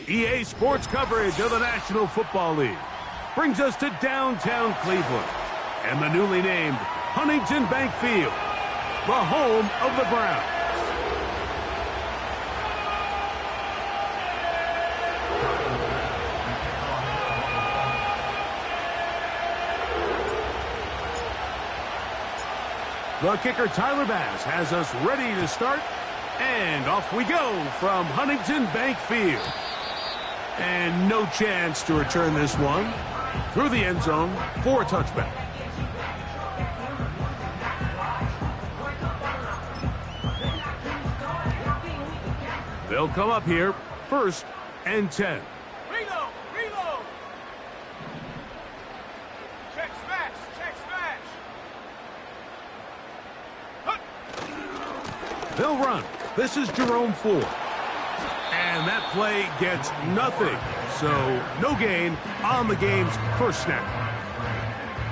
EA Sports coverage of the National Football League brings us to downtown Cleveland and the newly named Huntington Bank Field, the home of the Browns. The kicker, Tyler Bass, has us ready to start, and off we go from Huntington Bank Field. And no chance to return this one through the end zone for a touchback. They'll come up here, 1st and 10. Reload! Reload! Check smash! Check smash! They'll run. This is Jerome Ford. And that play gets nothing. So no gain on the game's first snap.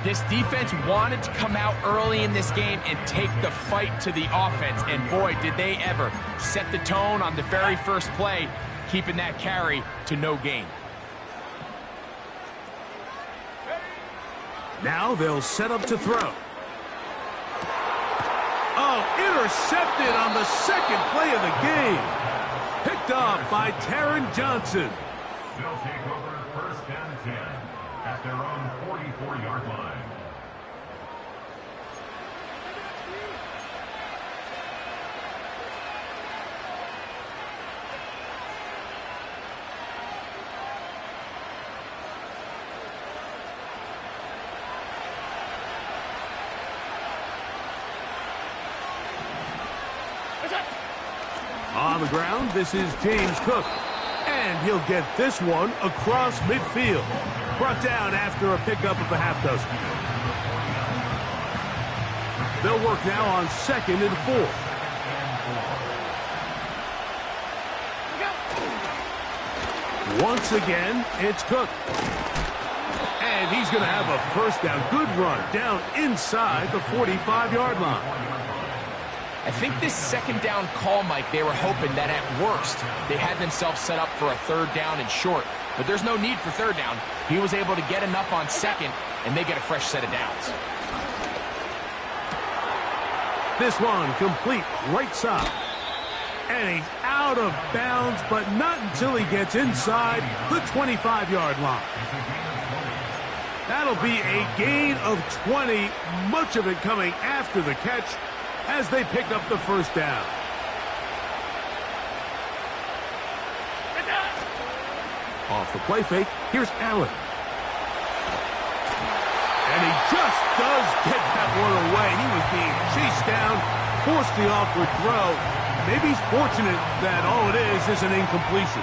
This defense wanted to come out early in this game and take the fight to the offense. And boy, did they ever set the tone on the very first play, keeping that carry to no gain. Now they'll set up to throw. Oh, intercepted on the second play of the game. Picked off by Taron Johnson. They'll take over 1st and 10 at their own 44-yard line. On the ground, this is James Cook. And he'll get this one across midfield. Brought down after a pickup of a half dozen. They'll work now on 2nd and 4. Once again, it's Cook. And he's going to have a first down. Good run down inside the 45-yard line. I think this 2nd down call, Mike, they were hoping that at worst they had themselves set up for a 3rd down and short. But there's no need for 3rd down. He was able to get enough on 2nd, and they get a fresh set of downs. This one complete right side. And he's out of bounds, but not until he gets inside the 25-yard line. That'll be a gain of 20, much of it coming after the catch, as they pick up the first down. Off the play fake, here's Allen. And he just does get that one away. He was being chased down, forced the awkward throw. Maybe he's fortunate that all it is an incompletion.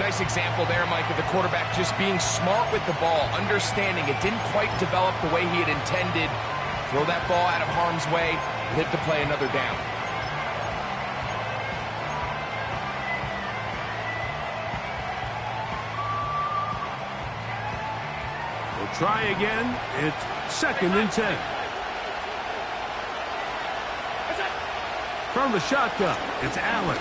Nice example there, Mike, of the quarterback just being smart with the ball, understanding it didn't quite develop the way he had intended. Throw that ball out of harm's way, live to play another down. We'll try again. It's 2nd and 10. From the shotgun, it's Allen.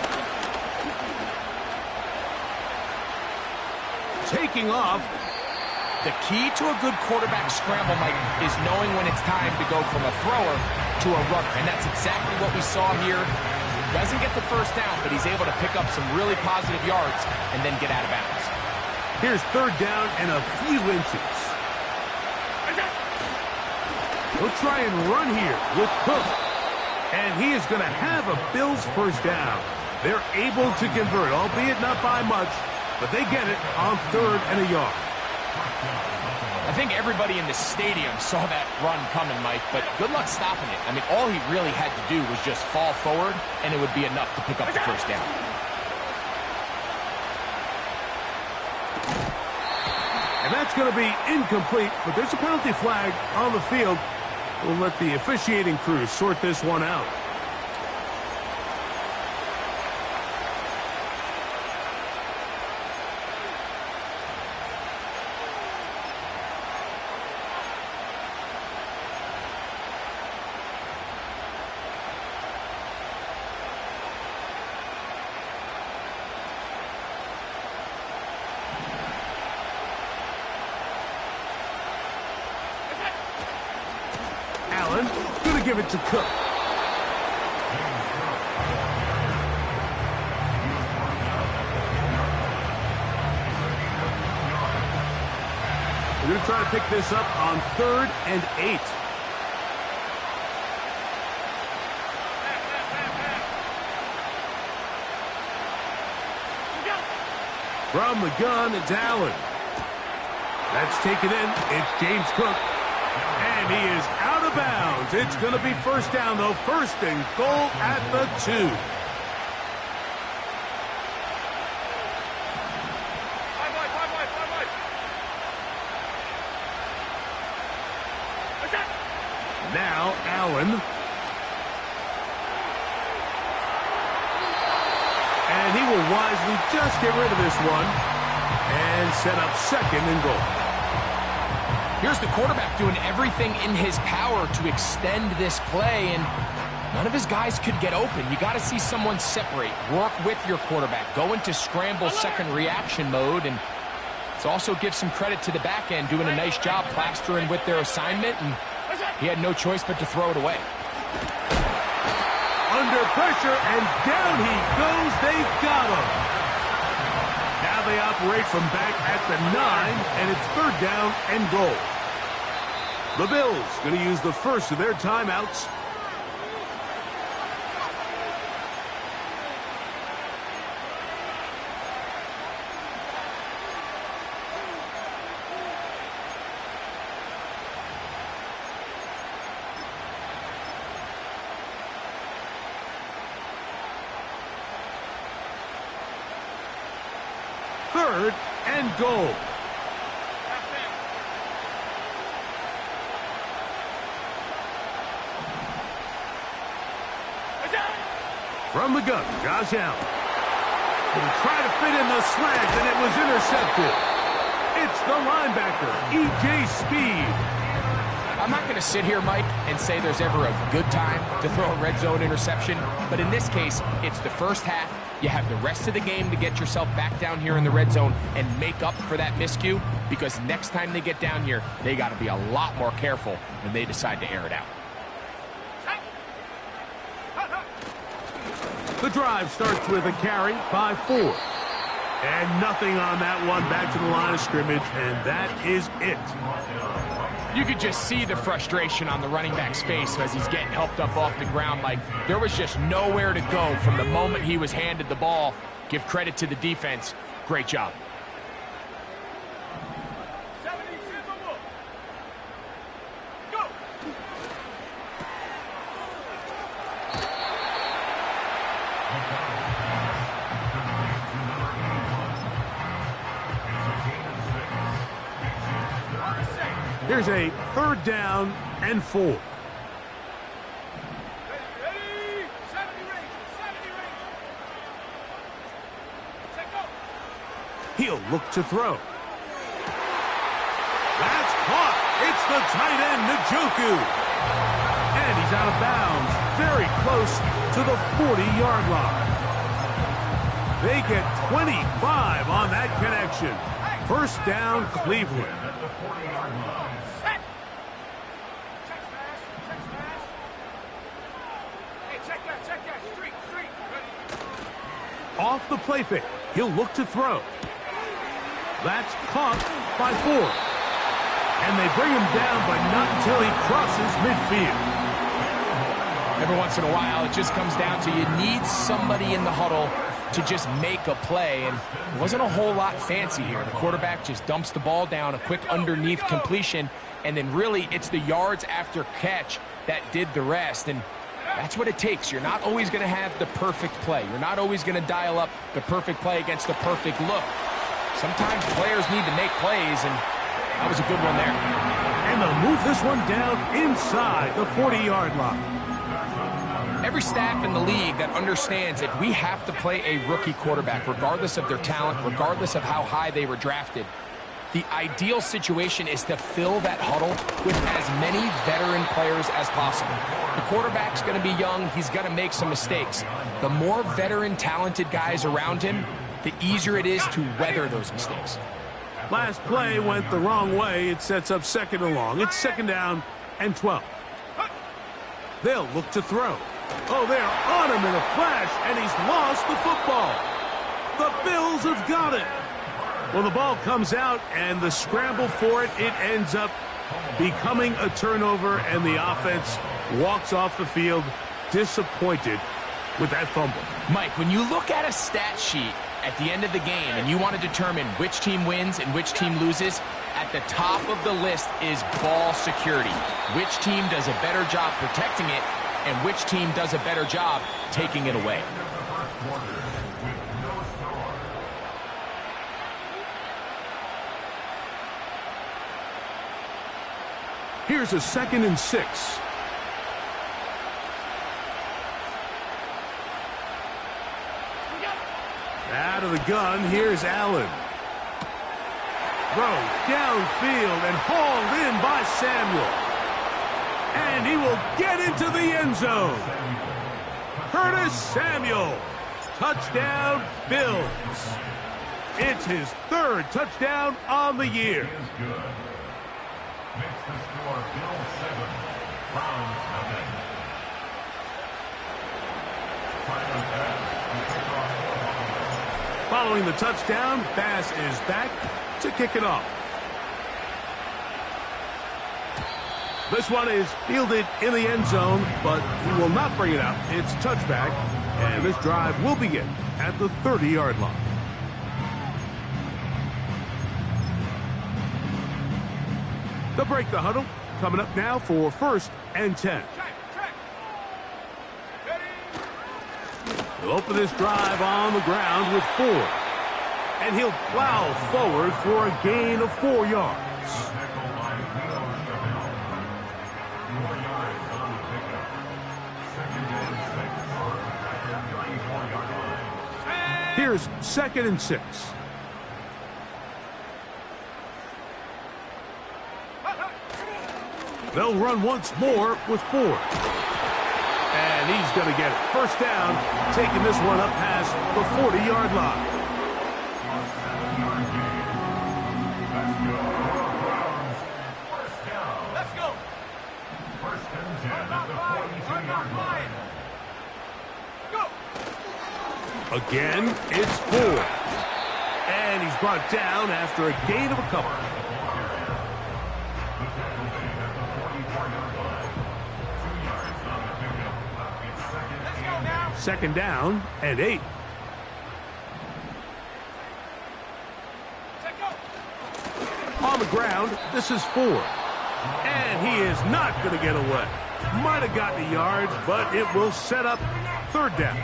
Taking off. The key to a good quarterback scramble, Mike, is knowing when it's time to go from a thrower to a runner. And that's exactly what we saw here. Doesn't get the first down, but he's able to pick up some really positive yards and then get out of bounds. Here's 3rd down and a few inches. We'll try and run here with Cook. And he is going to have a Bills first down. They're able to convert, albeit not by much, but they get it on 3rd and a yard. I think everybody in the stadium saw that run coming, Mike, but good luck stopping it. I mean, all he really had to do was just fall forward, and it would be enough to pick up the first down. And that's going to be incomplete, but there's a penalty flag on the field. We'll let the officiating crew sort this one out. give it to Cook. We're going to try to pick this up on 3rd and 8. From the gun, it's Allen. That's taken in. It's James Cook. And he is out of bounds. It's going to be first down, though. First and goal at the 2. Now, Allen. And he will wisely just get rid of this one and set up 2nd and goal. Here's the quarterback doing everything in his power to extend this play, and none of his guys could get open. You got to see someone separate, work with your quarterback, go into scramble second reaction mode, and it also gives some credit to the back end doing a nice job plastering with their assignment, and he had no choice but to throw it away. Under pressure, and down he goes. They've got him. Now they operate from back at the 9, and it's 3rd down and goal. The Bills going to use the first of their timeouts. Third and goal. From the gun, Josh Allen. He tried to fit in the slant, and it was intercepted. It's the linebacker, E.J. Speed. I'm not going to sit here, Mike, and say there's ever a good time to throw a red zone interception, but in this case, it's the first half. You have the rest of the game to get yourself back down here in the red zone and make up for that miscue, because next time they get down here, they got to be a lot more careful when they decide to air it out. The drive starts with a carry by 4. And nothing on that one, back to the line of scrimmage, and that is it. You could just see the frustration on the running back's face as he's getting helped up off the ground. Like, there was just nowhere to go from the moment he was handed the ball. Give credit to the defense. Great job. Here's a 3rd down and 4. Ready, 70 range. Check go. He'll look to throw. That's caught. It's the tight end, Njoku. And he's out of bounds, very close to the 40-yard line. They get 25 on that connection. First down, Cleveland. Off the play fake. He'll look to throw. That's caught by 4. And they bring him down, but not until he crosses midfield. Every once in a while, it just comes down to you need somebody in the huddle to just make a play, and it wasn't a whole lot fancy here. The quarterback just dumps the ball down, a quick underneath completion, and then really it's the yards after catch that did the rest, and that's what it takes. You're not always going to have the perfect play. You're not always going to dial up the perfect play against the perfect look. Sometimes players need to make plays, and that was a good one there. And they'll move this one down inside the 40-yard line. Every staff in the league that understands if we have to play a rookie quarterback, regardless of their talent, regardless of how high they were drafted, the ideal situation is to fill that huddle with as many veteran players as possible. The quarterback's going to be young. He's going to make some mistakes. The more veteran, talented guys around him, the easier it is to weather those mistakes. Last play went the wrong way. It sets up 2nd and long. It's 2nd down and 12. They'll look to throw. Oh, they're on him in a flash, and he's lost the football. The Bills have got it. Well, the ball comes out, and the scramble for it, it ends up becoming a turnover, and the offense walks off the field disappointed with that fumble. Mike, when you look at a stat sheet at the end of the game and you want to determine which team wins and which team loses, at the top of the list is ball security. Which team does a better job protecting it and which team does a better job taking it away. Here's a 2nd and 6. Out of the gun, here's Allen. Throw downfield and hauled in by Samuel. And he will get into the end zone. Curtis Samuel. Touchdown, Bills. It's his 3rd touchdown on the year. Makes the score Bills 7, Browns nothing. Following the touchdown, Bass is back to kick it off. This one is fielded in the end zone, but he will not bring it out. It's touchback, and this drive will begin at the 30-yard line. They'll break the huddle. Coming up now for 1st and 10. He'll open this drive on the ground with 4. And he'll plow forward for a gain of 4 yards. Here's 2nd and 6. They'll run once more with 4. And he's going to get it. 1st down, taking this one up past the 40-yard line. Let's go. 1st and 10 at the 42-yard line. Go. Again, it's 4. And he's brought down after a gain of a couple. 2nd down and 8. On the ground, this is 4. And he is not going to get away. Might have gotten a yard, but it will set up 3rd down.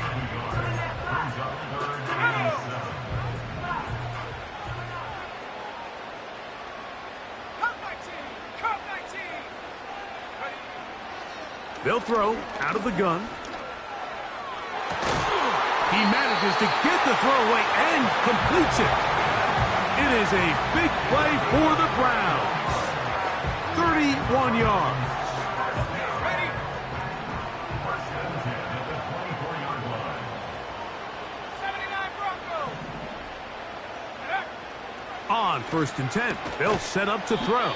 They'll throw out of the gun. He manages to get the throw away and completes it. It is a big play for the Browns. 31 yards. Ready? 1st and 10 at the 24-yard line. 79 Broncos. On 1st and 10, they'll set up to throw.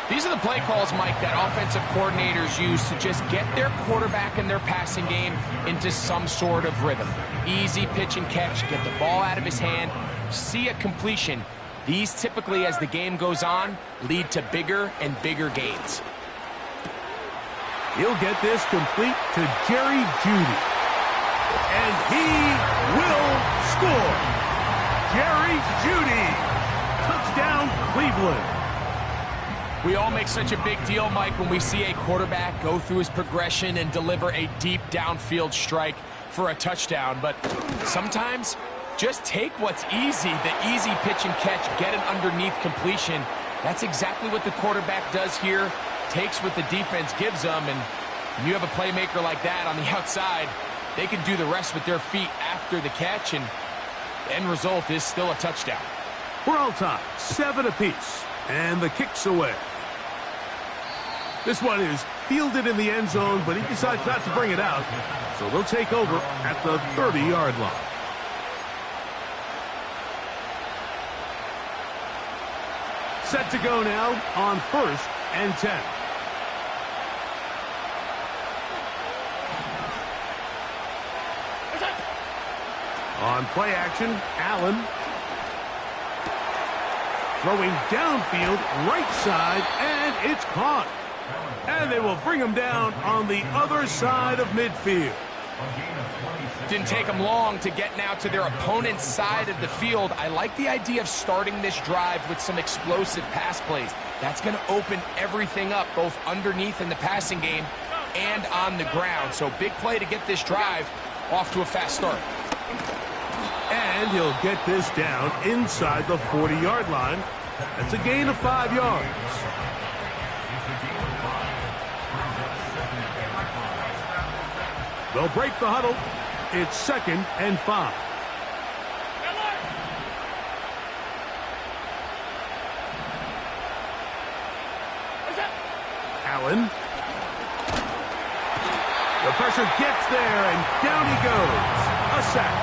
These are the play calls, Mike, that offensive coordinators use to just get their quarterback and their passing game into some sort of rhythm. Easy pitch and catch, get the ball out of his hand, see a completion. These typically, as the game goes on, lead to bigger and bigger gains. He'll get this complete to Jerry Jeudy. And he will score. Jerry Jeudy. Touchdown, Cleveland. We all make such a big deal, Mike, when we see a quarterback go through his progression and deliver a deep downfield strike for a touchdown. But sometimes, just take what's easy, the easy pitch and catch, get an underneath completion. That's exactly what the quarterback does here, takes what the defense gives them, and when you have a playmaker like that on the outside, they can do the rest with their feet after the catch, and the end result is still a touchdown. We're all tied, 7 apiece, and the kick's away. This one is fielded in the end zone, but he decides not to bring it out. So they'll take over at the 30-yard line. Set to go now on 1st and 10. On play action, Allen. Throwing downfield, right side, and it's caught. And they will bring him down on the other side of midfield. Didn't take them long to get now to their opponent's side of the field. I like the idea of starting this drive with some explosive pass plays. That's going to open everything up, both underneath in the passing game and on the ground. So big play to get this drive off to a fast start. And he'll get this down inside the 40-yard line. That's a gain of 5 yards. They'll break the huddle. It's 2nd and 5. Allen. The pressure gets there, and down he goes. A sack.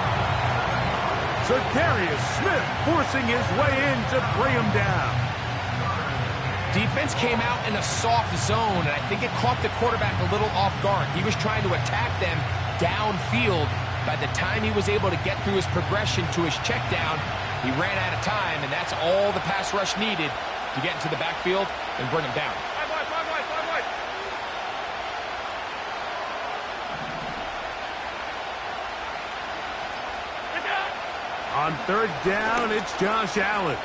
Za'Darius Smith forcing his way in to bring him down. Defense came out in a soft zone, and I think it caught the quarterback a little off guard. He was trying to attack them downfield. By the time he was able to get through his progression to his check down, he ran out of time, and that's all the pass rush needed to get into the backfield and bring him down. On 3rd down, it's Josh Allen.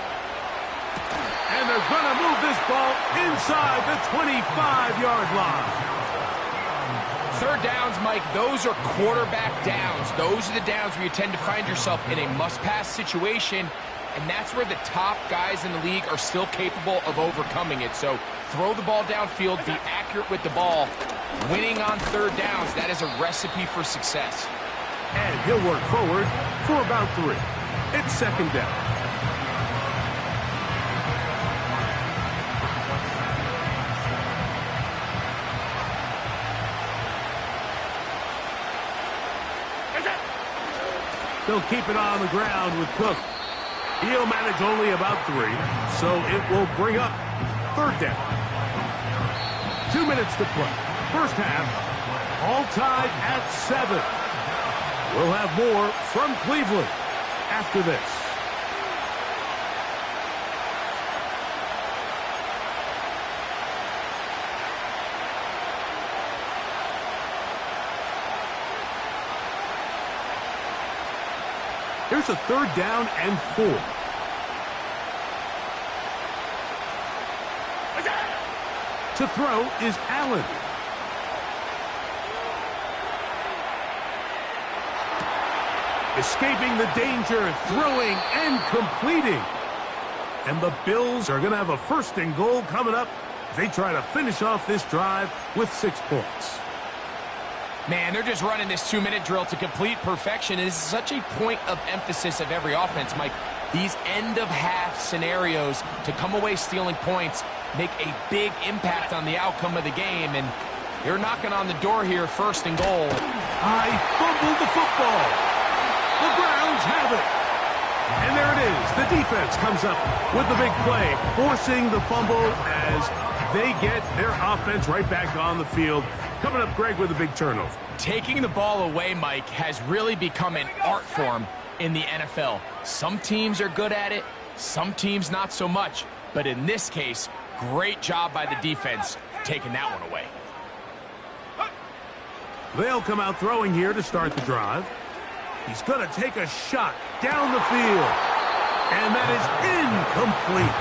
And they're going to move this ball inside the 25-yard line. 3rd downs, Mike, those are quarterback downs. Those are the downs where you tend to find yourself in a must-pass situation, and that's where the top guys in the league are still capable of overcoming it. So throw the ball downfield, be accurate with the ball. Winning on 3rd downs, that is a recipe for success. And he'll work forward for about 3. It's 2nd down. They'll keep it on the ground with Cook. He'll manage only about 3, so it will bring up 3rd down. 2 minutes to play. First half, all tied at 7. We'll have more from Cleveland after this. Here's a 3rd down and 4. To throw is Allen. Escaping the danger, throwing and completing. And the Bills are going to have a 1st and goal coming up. They try to finish off this drive with 6 points. Man, they're just running this 2-minute drill to complete perfection. It is such a point of emphasis of every offense, Mike. These end-of-half scenarios to come away stealing points make a big impact on the outcome of the game. And they're knocking on the door here, 1st and goal. I fumbled the football. The Browns have it. And there it is. The defense comes up with the big play, forcing the fumble as they get their offense right back on the field. Coming up, Greg, with a big turnover. Taking the ball away, Mike, has really become an art form in the NFL. Some teams are good at it, some teams not so much. But in this case, great job by the defense taking that one away. They'll come out throwing here to start the drive. He's going to take a shot down the field. And that is incomplete.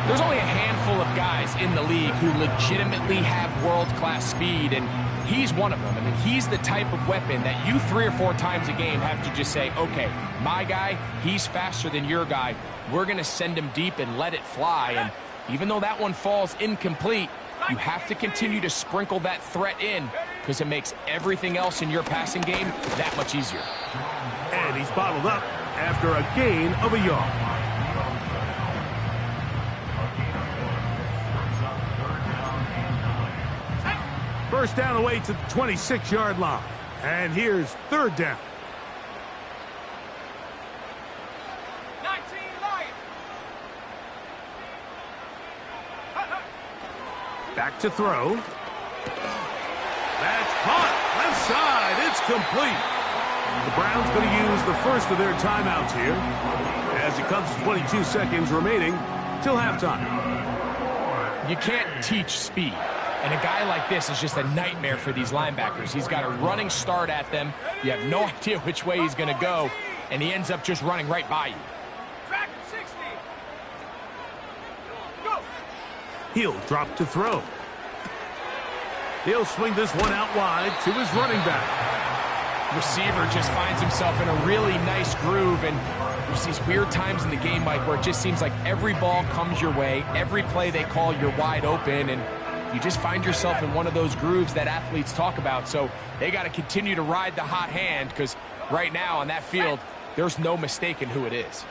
There's only a handful of guys in the league who legitimately have world-class speed, and he's one of them. I mean, he's the type of weapon that you 3 or 4 times a game have to just say, okay, my guy, he's faster than your guy. We're going to send him deep and let it fly. And even though that one falls incomplete, you have to continue to sprinkle that threat in because it makes everything else in your passing game that much easier. And he's bottled up after a gain of a yard. First down away to the 26-yard line. And here's 3rd down. 19 Lions. Back to throw. That's caught. Left side. It's complete. The Browns going to use the first of their timeouts here as it comes to 22 seconds remaining till halftime. You can't teach speed. And a guy like this is just a nightmare for these linebackers. He's got a running start at them. You have no idea which way he's going to go, and he ends up just running right by you. Track 60. Go. He'll drop to throw. He'll swing this one out wide to his running back. Receiver just finds himself in a really nice groove, and there's these weird times in the game, Mike, where it just seems like every ball comes your way, every play they call, you're wide open, and you just find yourself in one of those grooves that athletes talk about. So they got to continue to ride the hot hand, because right now on that field, there's no mistaking who it is.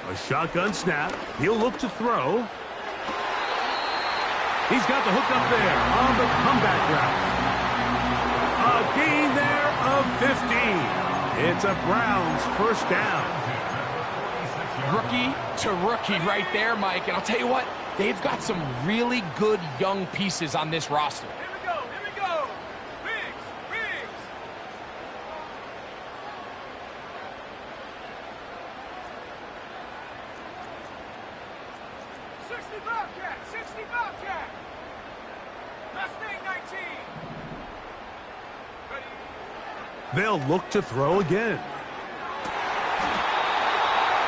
A shotgun snap. He'll look to throw. He's got the hook up there on the comeback route. A gain there of 15. It's a Browns first down. Rookie to rookie right there, Mike. And I'll tell you what, they've got some really good young pieces on this roster. Here we go. Here we go. Riggs. 60 Bobcat. 60 Bobcat. Mustang 19. Ready. They'll look to throw again.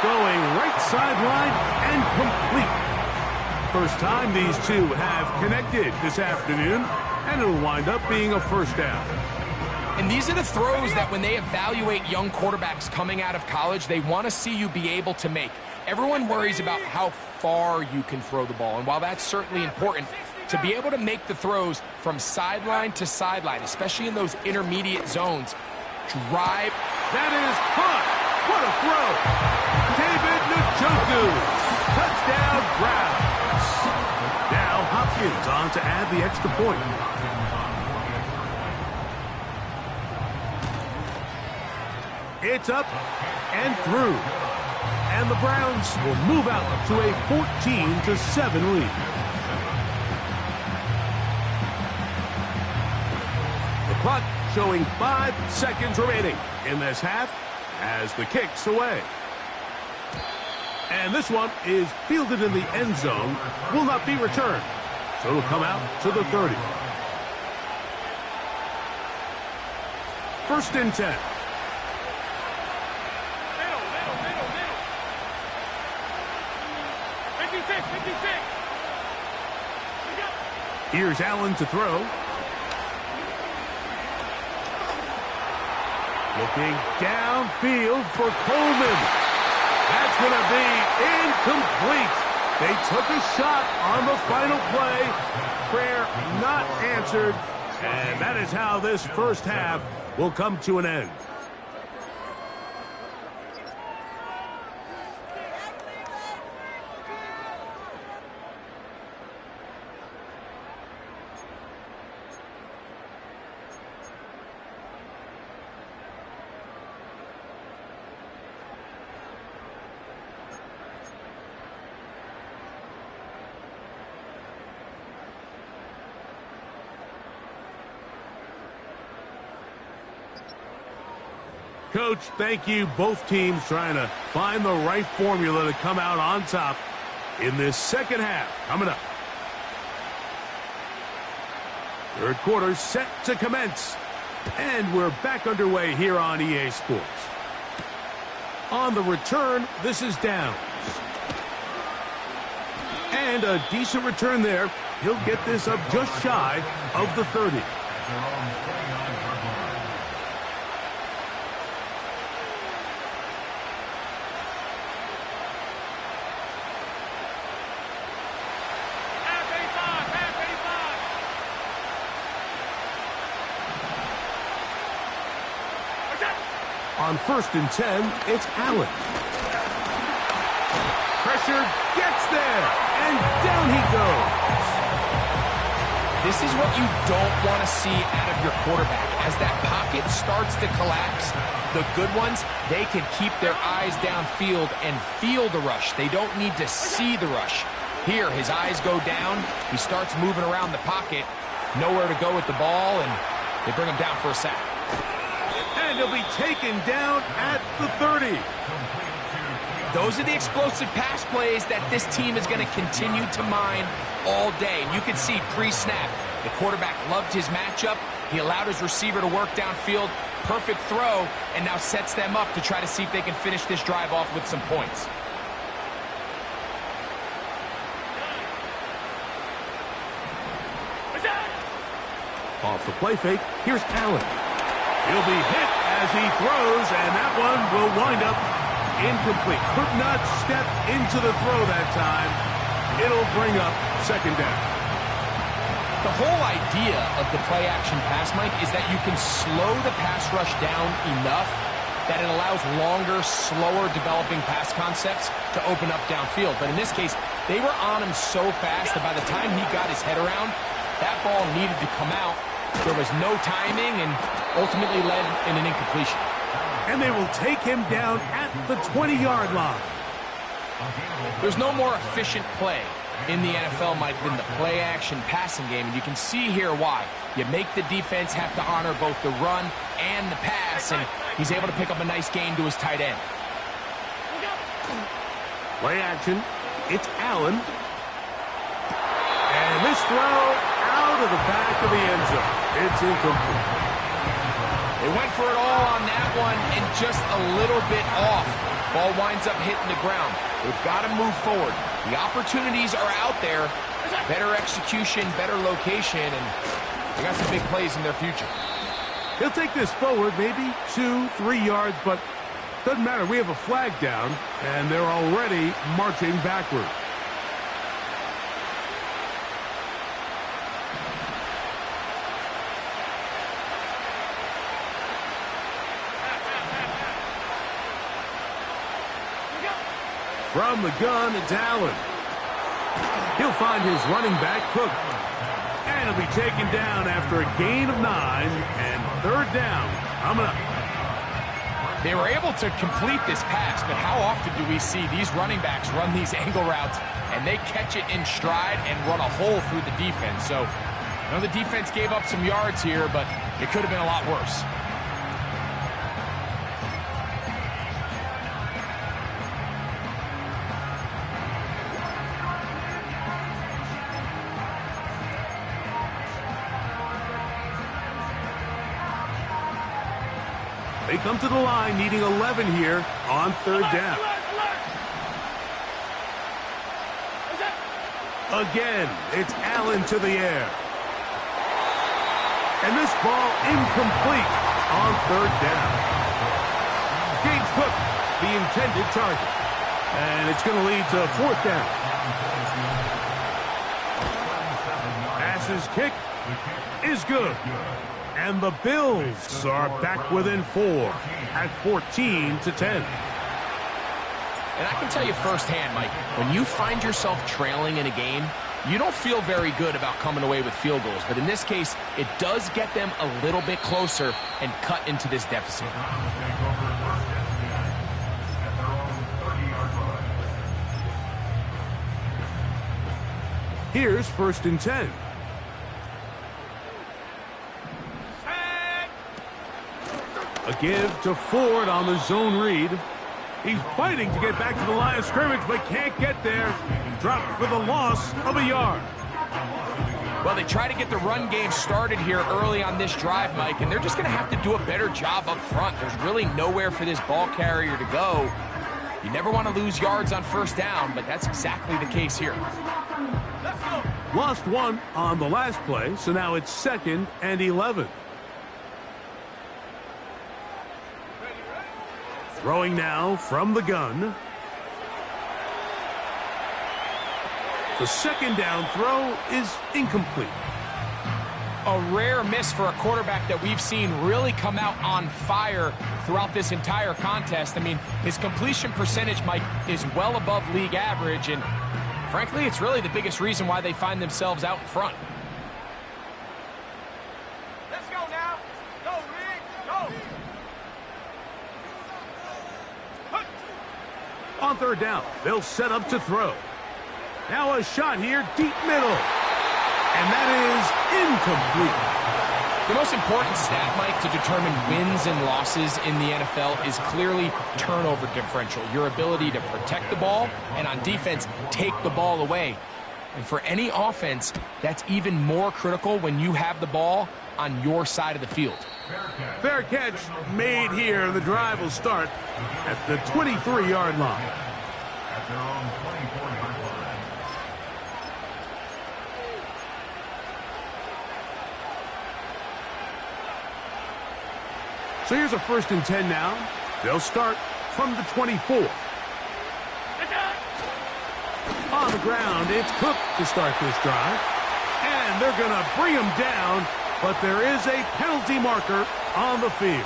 Going right sideline and complete. First time these two have connected this afternoon, and it'll wind up being a first down. And these are the throws that when they evaluate young quarterbacks coming out of college, they want to see you be able to make. Everyone worries about how far you can throw the ball, and while that's certainly important, to be able to make the throws from sideline to sideline, especially in those intermediate zones, drive. That is caught. What a throw. David Njoku. Touchdown, Browns. Now Hopkins on to add the extra point. It's up and through. And the Browns will move out to a 14-7 lead. The clock showing 5 seconds remaining in this half as the kick's away. And this one is fielded in the end zone, will not be returned. So it'll come out to the 30. First and 10. Here's Allen to throw. Looking downfield for Coleman. That's going to be incomplete. They took a shot on the final play. Prayer not answered. And that is how this first half will come to an end. Coach, thank you. Both teams trying to find the right formula to come out on top in this second half. Coming up. Third quarter set to commence. And we're back underway here on EA Sports. On the return, this is Downs. And a decent return there. He'll get this up just shy of the 30. On first and 10, it's Allen. Pressure gets there, and down he goes. This is what you don't want to see out of your quarterback. As that pocket starts to collapse, the good ones, they can keep their eyes downfield and feel the rush. They don't need to see the rush. Here, his eyes go down. He starts moving around the pocket. Nowhere to go with the ball, and they bring him down for a sack. And he'll be taken down at the 30. Those are the explosive pass plays that this team is going to continue to mine all day. And you can see pre-snap, the quarterback loved his matchup. He allowed his receiver to work downfield. Perfect throw, and now sets them up to try to see if they can finish this drive off with some points. Off the play fake, here's Allen. He'll be hit as he throws, and that one will wind up incomplete. Could not step into the throw that time. It'll bring up second down. The whole idea of the play-action pass, Mike, is that you can slow the pass rush down enough that it allows longer, slower developing pass concepts to open up downfield. But in this case, they were on him so fast that by the time he got his head around, that ball needed to come out. There was no timing and ultimately led in an incompletion. And they will take him down at the 20-yard line. There's no more efficient play in the NFL, Mike, than the play-action passing game. And you can see here why. You make the defense have to honor both the run and the pass, and he's able to pick up a nice gain to his tight end. Play action. It's Allen. And this throw out of the back of the end zone. It's incomplete. They went for it all on that one and just a little bit off. Ball winds up hitting the ground. They've got to move forward. The opportunities are out there. Better execution, better location, and they got some big plays in their future. He'll take this forward, maybe 2-3 yards, but doesn't matter. We have a flag down, and they're already marching backward. From the gun, it's Allen. He'll find his running back, Cook. And he'll be taken down after a gain of 9 and third down coming up. They were able to complete this pass, but how often do we see these running backs run these angle routes and they catch it in stride and run a hole through the defense? So, I know the defense gave up some yards here, but it could have been a lot worse. They come to the line needing 11 here on third down. Again, it's Allen to the air. And this ball incomplete on third down. James Cook, the intended target. And it's going to lead to fourth down. Pass's kick is good. And the Bills are back within 4 at 14-10. And I can tell you firsthand, Mike, when you find yourself trailing in a game, you don't feel very good about coming away with field goals. But in this case, it does get them a little bit closer and cut into this deficit. Here's 1st and 10. A give to Ford on the zone read. He's fighting to get back to the line of scrimmage, but can't get there. Dropped for the loss of a yard. Well, they try to get the run game started here early on this drive, Mike, and they're just going to have to do a better job up front. There's really nowhere for this ball carrier to go. You never want to lose yards on first down, but that's exactly the case here. Lost 1 on the last play, so now it's 2nd and 11. Throwing now from the gun. The second down throw is incomplete. A rare miss for a quarterback that we've seen really come out on fire throughout this entire contest. I mean, his completion percentage, Mike, is well above league average, and frankly, it's really the biggest reason why they find themselves out in front. On third down, they'll set up to throw. Now a shot here, deep middle. And that is incomplete. The most important stat, Mike, to determine wins and losses in the NFL is clearly turnover differential, your ability to protect the ball and on defense, take the ball away. And for any offense, that's even more critical when you have the ball on your side of the field. Fair catch made here. The drive will start at the 23-yard line. At their own 24-yard line. So here's a 1st and 10 now. They'll start from the 24. On the ground, it's Cook to start this drive. And they're going to bring him down, but there is a penalty marker on the field.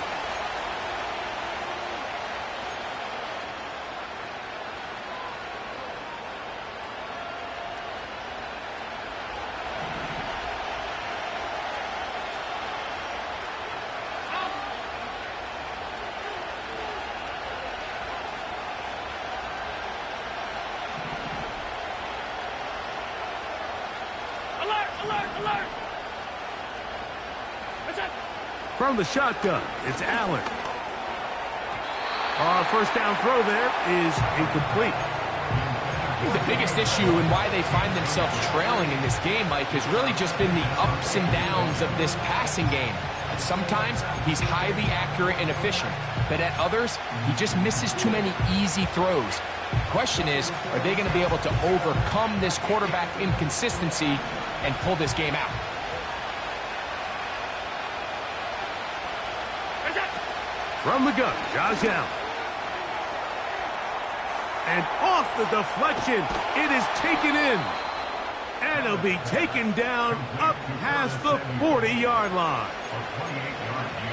From the shotgun, it's Allen. First down throw there is incomplete. The biggest issue and why they find themselves trailing in this game, Mike, has really just been the ups and downs of this passing game. And sometimes he's highly accurate and efficient, but at others, he just misses too many easy throws. The question is, are they going to be able to overcome this quarterback inconsistency and pull this game out? From the gun, Josh Allen. And off the deflection, it is taken in. And it'll be taken down up past the 40-yard line.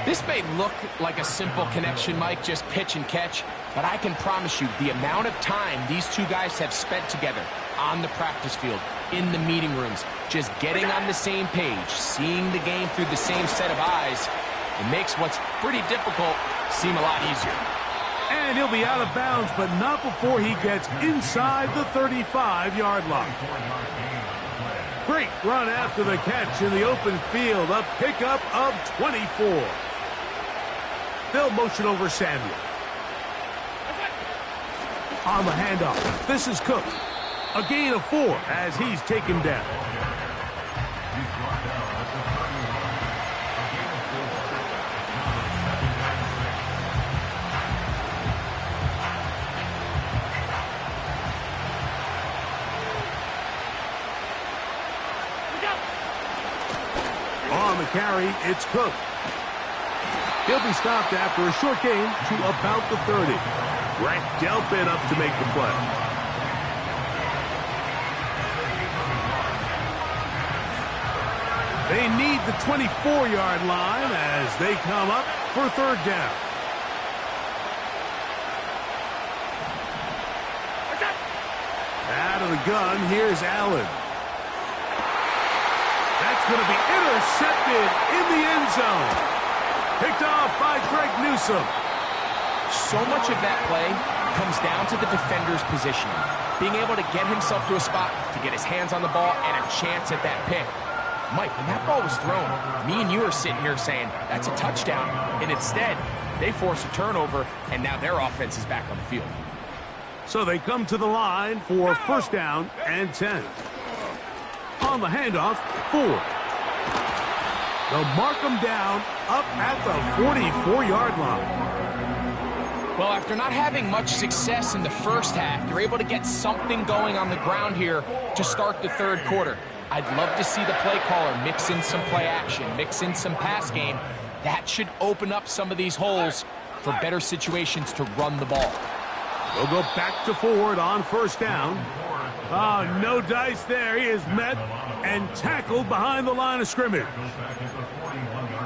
This may look like a simple connection, Mike, just pitch and catch, but I can promise you the amount of time these two guys have spent together on the practice field, in the meeting rooms, just getting on the same page, seeing the game through the same set of eyes, it makes what's pretty difficult seem a lot easier. And he'll be out of bounds, but not before he gets inside the 35-yard line. Great run after the catch in the open field. A pickup of 24. They'll motion over Samuel. On the handoff, this is Cook. A gain of 4 as he's taken down. On the carry, it's Cook. He'll be stopped after a short gain to about the 30. Grant Delpit up to make the play. They need the 24-yard line as they come up for third down. Out of the gun, here's Allen. That's going to be intercepted in the end zone. Picked off by Greg Newsome. So much of that play comes down to the defender's positioning. Being able to get himself to a spot to get his hands on the ball and a chance at that pick. Mike, when that ball was thrown, me and you are sitting here saying, that's a touchdown. And instead, they force a turnover, and now their offense is back on the field. So they come to the line for first down and 10. On the handoff, Ford. They'll mark him down up at the 44-yard line. Well, after not having much success in the first half, they're able to get something going on the ground here to start the third quarter. I'd love to see the play caller mix in some play action, mix in some pass game. That should open up some of these holes for better situations to run the ball. They'll go back to Ford on first down. No dice there. He is met and tackled behind the line of scrimmage.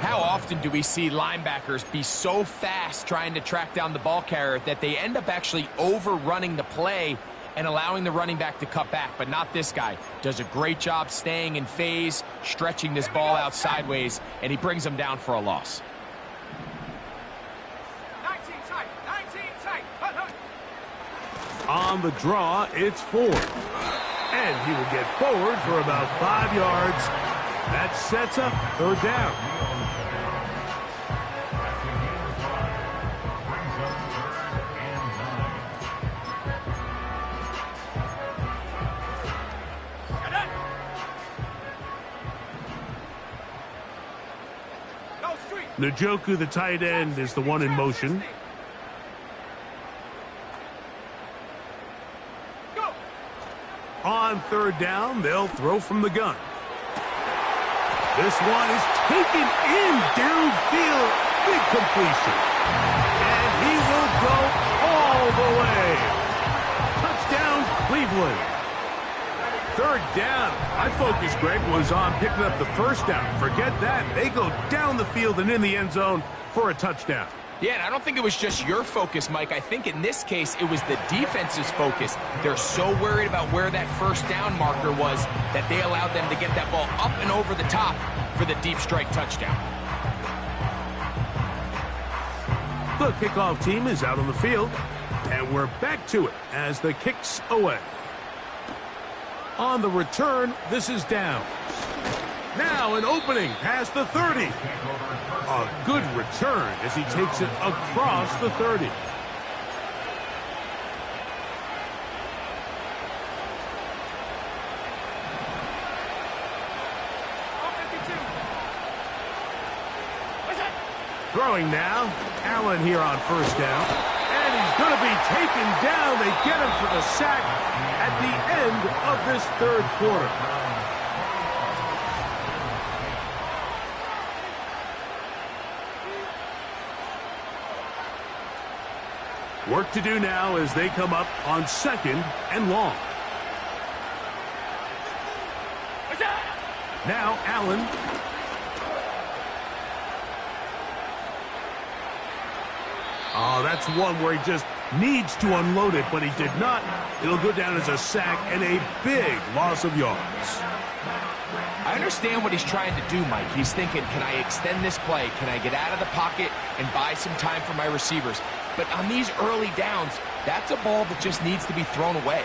How often do we see linebackers be so fast trying to track down the ball carrier that they end up actually overrunning the play and allowing the running back to cut back? But not this guy. Does a great job staying in phase, stretching this ball out sideways, and he brings them down for a loss. 19 tight, 19 tight. Hut, hut. On the draw, it's Ford. And he will get forward for about 5 yards. That sets up third down. Njoku, the tight end, is the one in motion. On third down, they'll throw from the gun. This one is taken in downfield. Big completion. And he will go all the way. Touchdown, Cleveland. Third down. My focus, Greg, was on picking up the first down. Forget that. They go down the field and in the end zone for a touchdown. Yeah, and I don't think it was just your focus, Mike. I think in this case, it was the defense's focus. They're so worried about where that first down marker was that they allowed them to get that ball up and over the top for the deep strike touchdown. The kickoff team is out on the field, and we're back to it as the kick's away. On the return, this is down. Now an opening past the 30. A good return as he takes it across the 30. Throwing now. Allen here on first down. And he's going to be taken down. They get him for the sack at the end of this third quarter. Work to do now as they come up on second and long. Now Allen. Oh, that's one where he just needs to unload it, but he did not. It'll go down as a sack and a big loss of yards. I understand what he's trying to do, Mike. He's thinking, can I extend this play? Can I get out of the pocket and buy some time for my receivers? But on these early downs, that's a ball that just needs to be thrown away.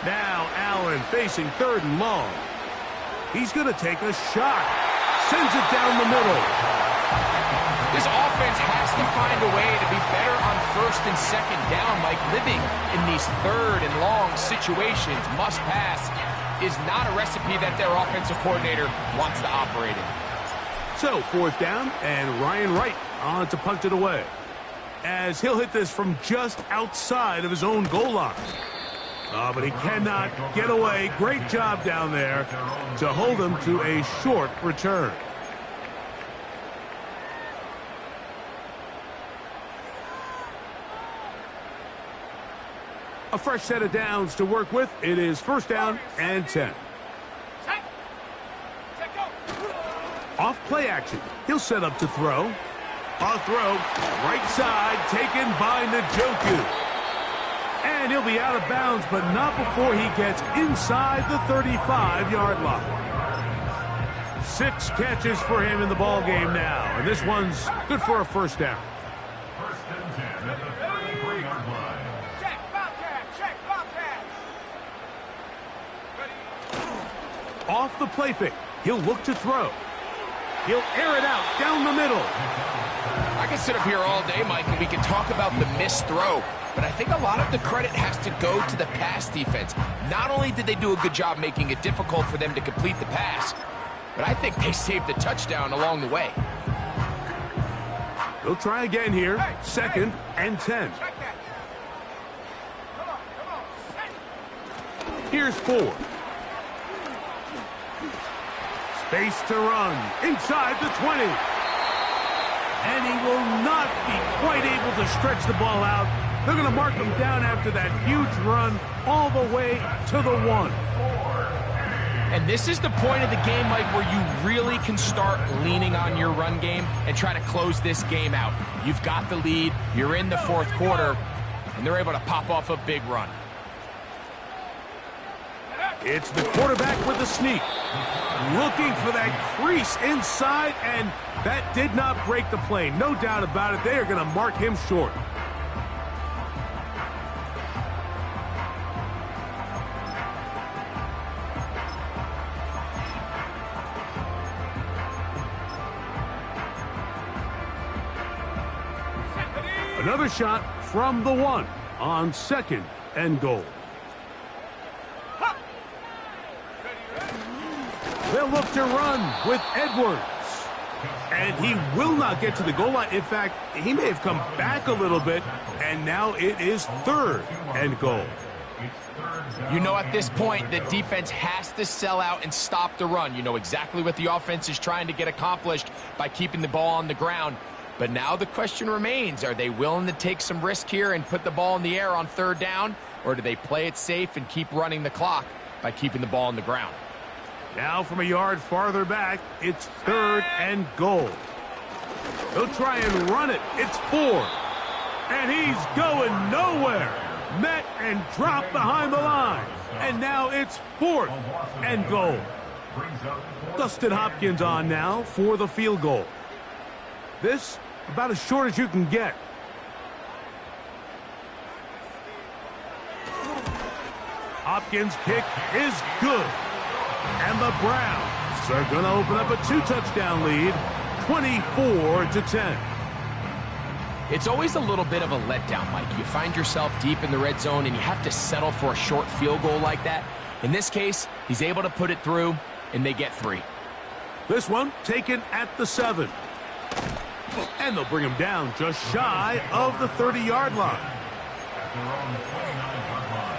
Now Allen facing third and long. He's going to take a shot. Sends it down the middle. This offense has to find a way to be better on first and second down, Mike. Living in these third and long situations, must pass, is not a recipe that their offensive coordinator wants to operate in. So, fourth down, and Ryan Wright on to punt it away, as he'll hit this from just outside of his own goal line. But he cannot get away. Great job down there to hold him to a short return. A fresh set of downs to work with. It is first down and 10. Off play action. He'll set up to throw. A throw. Right side taken by Njoku. And he'll be out of bounds, but not before he gets inside the 35-yard line. 6 catches for him in the ball game now. And this one's good for a first down. First and 10 at the 33-yard line. Check, Bobcat, check, Bobcat. Ready? Off the play fake. He'll look to throw. He'll air it out down the middle. I can sit up here all day, Mike, and we can talk about the missed throw. But I think a lot of the credit has to go to the pass defense. Not only did they do a good job making it difficult for them to complete the pass, but I think they saved the touchdown along the way. They'll try again here. Second and 10. Check that. Come on, set. Here's Ford. Space to run inside the 20. And he will not be quite able to stretch the ball out. They're going to mark him down after that huge run all the way to the 1. And this is the point of the game, Mike, where you really can start leaning on your run game and try to close this game out. You've got the lead, you're in the fourth quarter, and they're able to pop off a big run. It's the quarterback with the sneak. Looking for that crease inside, and that did not break the play. No doubt about it, they are going to mark him short. Another shot from the 1 on 2nd and goal. They'll look to run with Edwards. And he will not get to the goal line. In fact, he may have come back a little bit, and now it is 3rd and goal. You know, at this point, the defense has to sell out and stop the run. You know exactly what the offense is trying to get accomplished by keeping the ball on the ground. But now the question remains, are they willing to take some risk here and put the ball in the air on 3rd down? Or do they play it safe and keep running the clock by keeping the ball on the ground? Now from a yard farther back, it's 3rd and goal. He'll try and run it. It's 4. And he's going nowhere. Met and dropped behind the line. And now it's 4th and goal. Dustin Hopkins on now for the field goal. This about as short as you can get. Hopkins' kick is good. And the Browns are going to open up a 2-touchdown lead, 24-10. It's always a little bit of a letdown, Mike. You find yourself deep in the red zone and you have to settle for a short field goal like that. In this case, he's able to put it through, and they get 3. This one taken at the 7. And they'll bring him down just shy of the 30-yard line. At their own 29-yard line.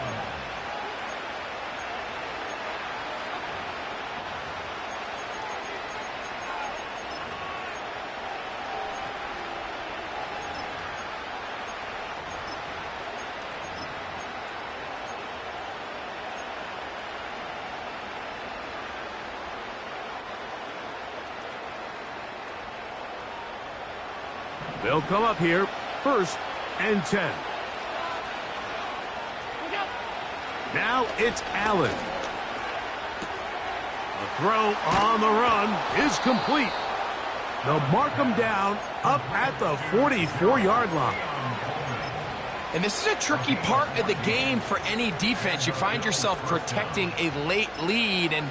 They'll come up here, 1st and 10. Now it's Allen. The throw on the run is complete. They'll mark him down up at the 44-yard line. And this is a tricky part of the game for any defense. You find yourself protecting a late lead, and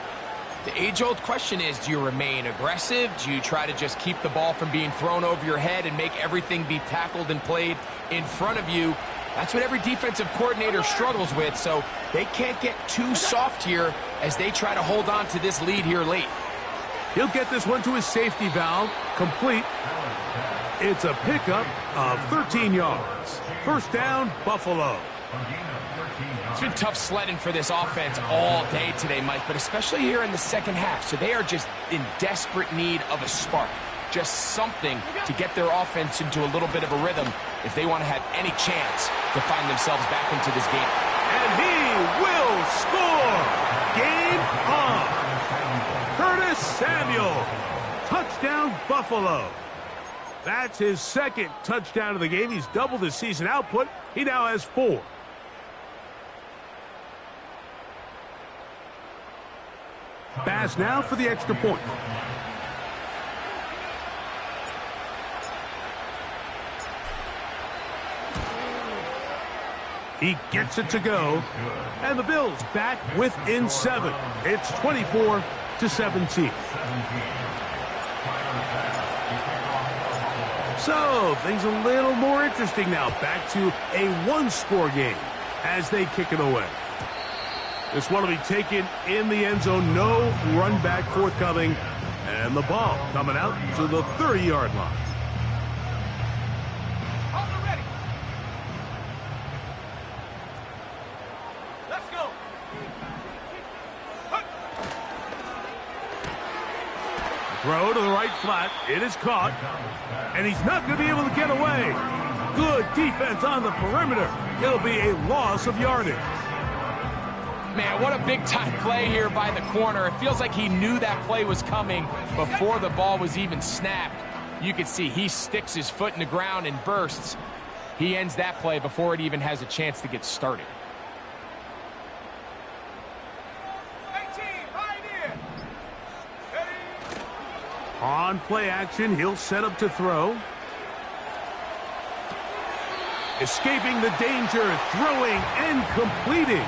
the age-old question is, do you remain aggressive? Do you try to just keep the ball from being thrown over your head and make everything be tackled and played in front of you? That's what every defensive coordinator struggles with, so they can't get too soft here as they try to hold on to this lead here late. He'll get this one to his safety valve, complete. It's a pickup of 13 yards. 1st down, Buffalo. It's been tough sledding for this offense all day today, Mike, but especially here in the second half. So they are just in desperate need of a spark, just something to get their offense into a little bit of a rhythm if they want to have any chance to find themselves back into this game. And he will score! Game on! Curtis Samuel, touchdown Buffalo. That's his 2nd touchdown of the game. He's doubled his season output. He now has 4. Pass now for the extra point. He gets it to go. And the Bills back within 7. It's 24-17. So, things a little more interesting now. Back to a 1-score game as they kick it away. This one will be taken in the end zone. No run back forthcoming. And the ball coming out to the 30-yard line. Ready. Let's go. Throw to the right flat. It is caught. And he's not going to be able to get away. Good defense on the perimeter. It'll be a loss of yardage. Man, what a big-time play here by the corner. It feels like he knew that play was coming before the ball was even snapped. You can see he sticks his foot in the ground and bursts. He ends that play before it even has a chance to get started. 18, pioneer. Ready. On play action, he'll set up to throw. Escaping the danger, throwing and completing.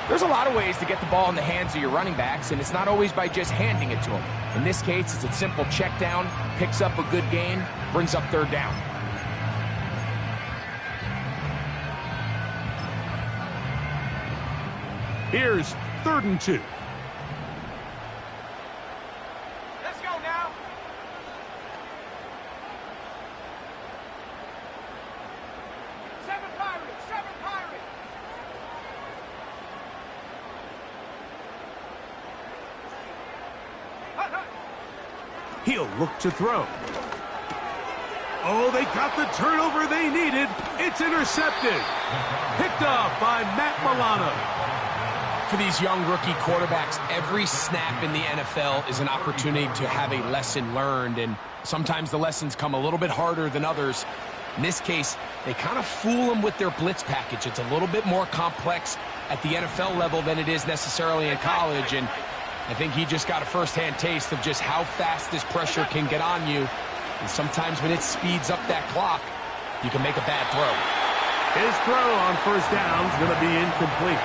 There's a lot of ways to get the ball in the hands of your running backs, and it's not always by just handing it to them. In this case, it's a simple check down, picks up a good gain, brings up 3rd down. Here's 3rd and 2. Let's go now. Seven Pirates. Hut, hut. He'll look to throw. Oh, they got the turnover they needed. It's intercepted. Picked off by Matt Milano. For these young rookie quarterbacks, every snap in the NFL is an opportunity to have a lesson learned, and sometimes the lessons come a little bit harder than others. In this case, they kind of fool them with their blitz package. It's a little bit more complex at the NFL level than it is necessarily in college, and I think he just got a first-hand taste of just how fast this pressure can get on you. And sometimes when it speeds up that clock, you can make a bad throw. His throw on 1st down is going to be incomplete.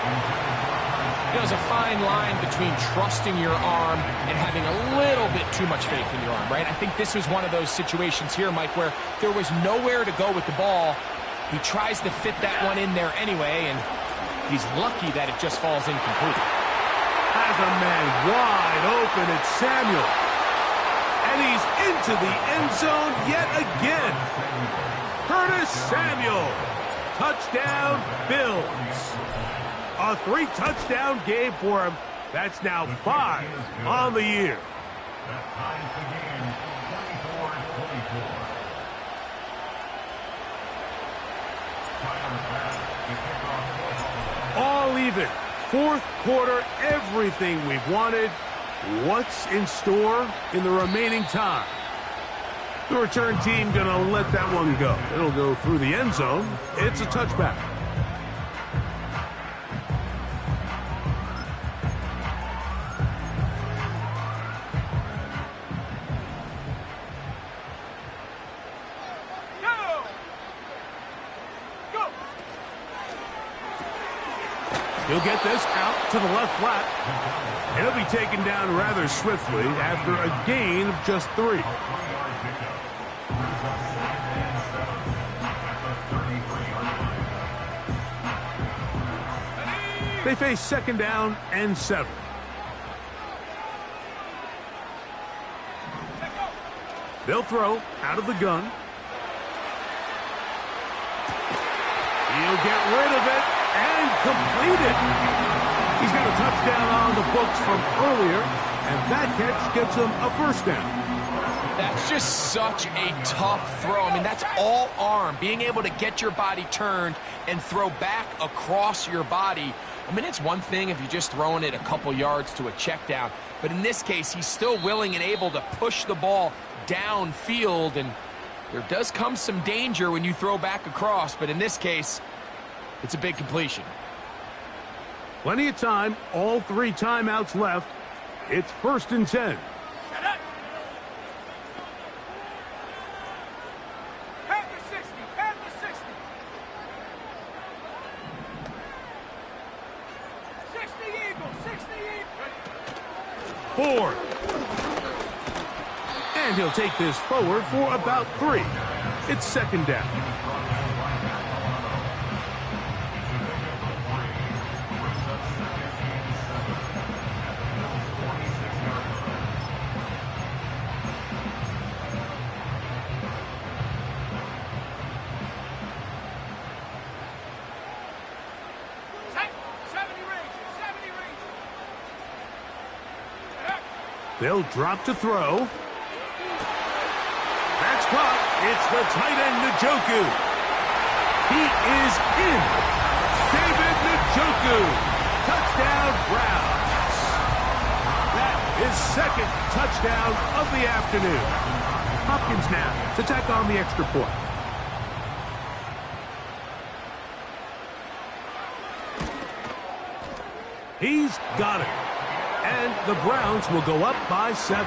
There's a fine line between trusting your arm and having a little bit too much faith in your arm, right? I think this was one of those situations here, Mike, where there was nowhere to go with the ball. He tries to fit that one in there anyway, and he's lucky that it just falls incomplete. Has a man wide open. It's Samuel. And he's into the end zone yet again. Curtis Samuel. Touchdown, Bills. A 3-touchdown game for him. That's now 5 on the year. That ties the game 24-24. Tyler Bass, the kickoff. All even. 4th quarter, everything we've wanted. What's in store in the remaining time? The return team going to let that one go. It'll go through the end zone. It's a touchback. He'll get this out to the left flat. And he'll be taken down rather swiftly after a gain of just 3. They face 2nd down and 7. They'll throw out of the gun. He'll get rid of it and complete it. He's got a touchdown on the books from earlier, and that catch gets him a 1st down. That's just such a tough throw. I mean, that's all arm. Being able to get your body turned and throw back across your body. I mean, it's one thing if you're just throwing it a couple yards to a check down, but in this case, he's still willing and able to push the ball downfield, and there does come some danger when you throw back across, but in this case, it's a big completion. Plenty of time, all 3 timeouts left. It's 1st and 10. Ford. And he'll take this forward for about 3. It's 2nd down. They'll drop to throw. That's caught. It's the tight end, Njoku. He is in. David Njoku. Touchdown, Browns. That is 2nd touchdown of the afternoon. Hopkins now to tack on the extra point. He's got it. And the Browns will go up by 7.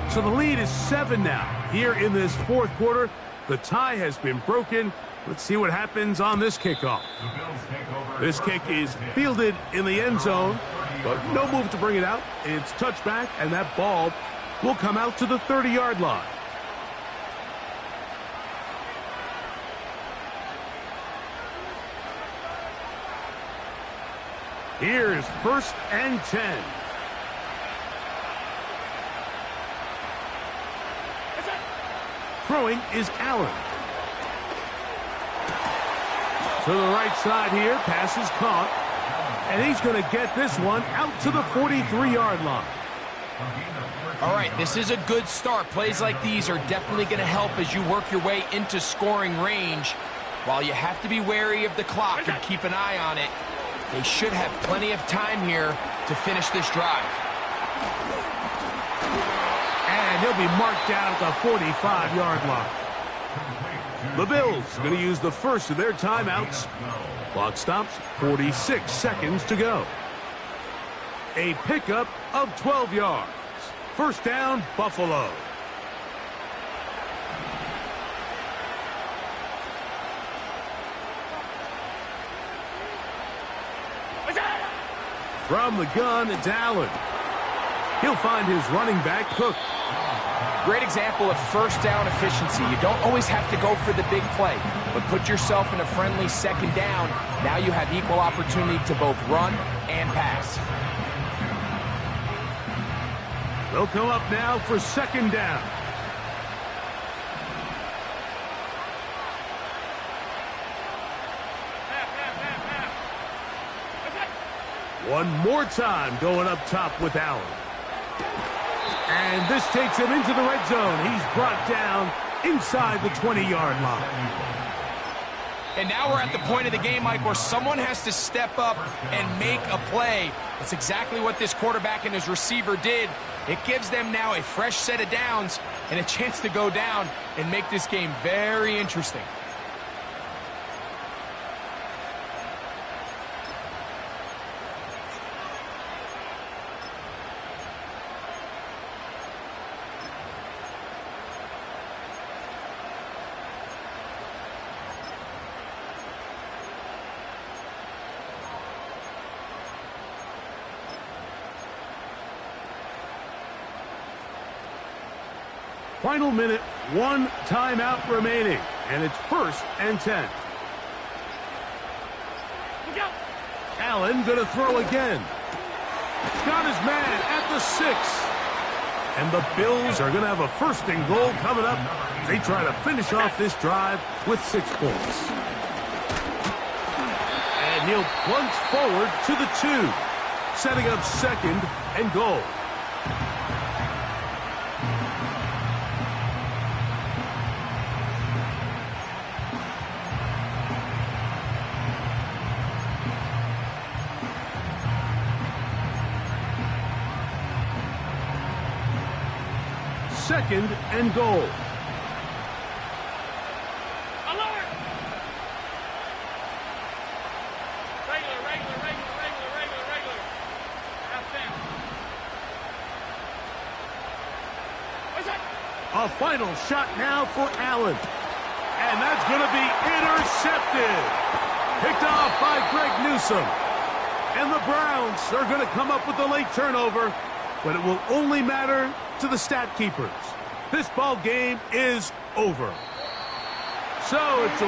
So the lead is 7 now. Here in this 4th quarter, the tie has been broken. Let's see what happens on this kickoff. This kick is fielded in the end zone, but no move to bring it out. It's touchback, and that ball will come out to the 30-yard line. Here's 1st and 10. Throwing is Allen. To the right side here, pass is caught. And he's going to get this one out to the 43-yard line. All right, this is a good start. Plays like these are definitely going to help as you work your way into scoring range. While you have to be wary of the clock and keep an eye on it, they should have plenty of time here to finish this drive. And he'll be marked down at the 45-yard line. The Bills going to use the first of their timeouts. Clock stops, 46 seconds to go. A pickup of 12 yards. First down, Buffalo. From the gun, it's Allen. He'll find his running back, Cook. Great example of first down efficiency. You don't always have to go for the big play, but put yourself in a friendly second down. Now you have equal opportunity to both run and pass. They'll come up now for second down. One more time going up top with Allen. And this takes him into the red zone. He's brought down inside the 20-yard line. And now we're at the point of the game, Mike, where someone has to step up and make a play. That's exactly what this quarterback and his receiver did. It gives them now a fresh set of downs and a chance to go down and make this game very interesting. Final minute, one timeout remaining, and it's 1st and 10. Allen going to throw again. Got his man at the 6. And the Bills are going to have a 1st and goal coming up. They try to finish off this drive with 6 points. And he'll plunge forward to the 2, setting up 2nd and goal. Second and goal. Alert! Regular. Half down. What's that? A final shot now for Allen. And that's going to be intercepted. Picked off by Greg Newsome. And the Browns are going to come up with the late turnover, but it will only matter to the stat keepers. This ball game is over. So it's a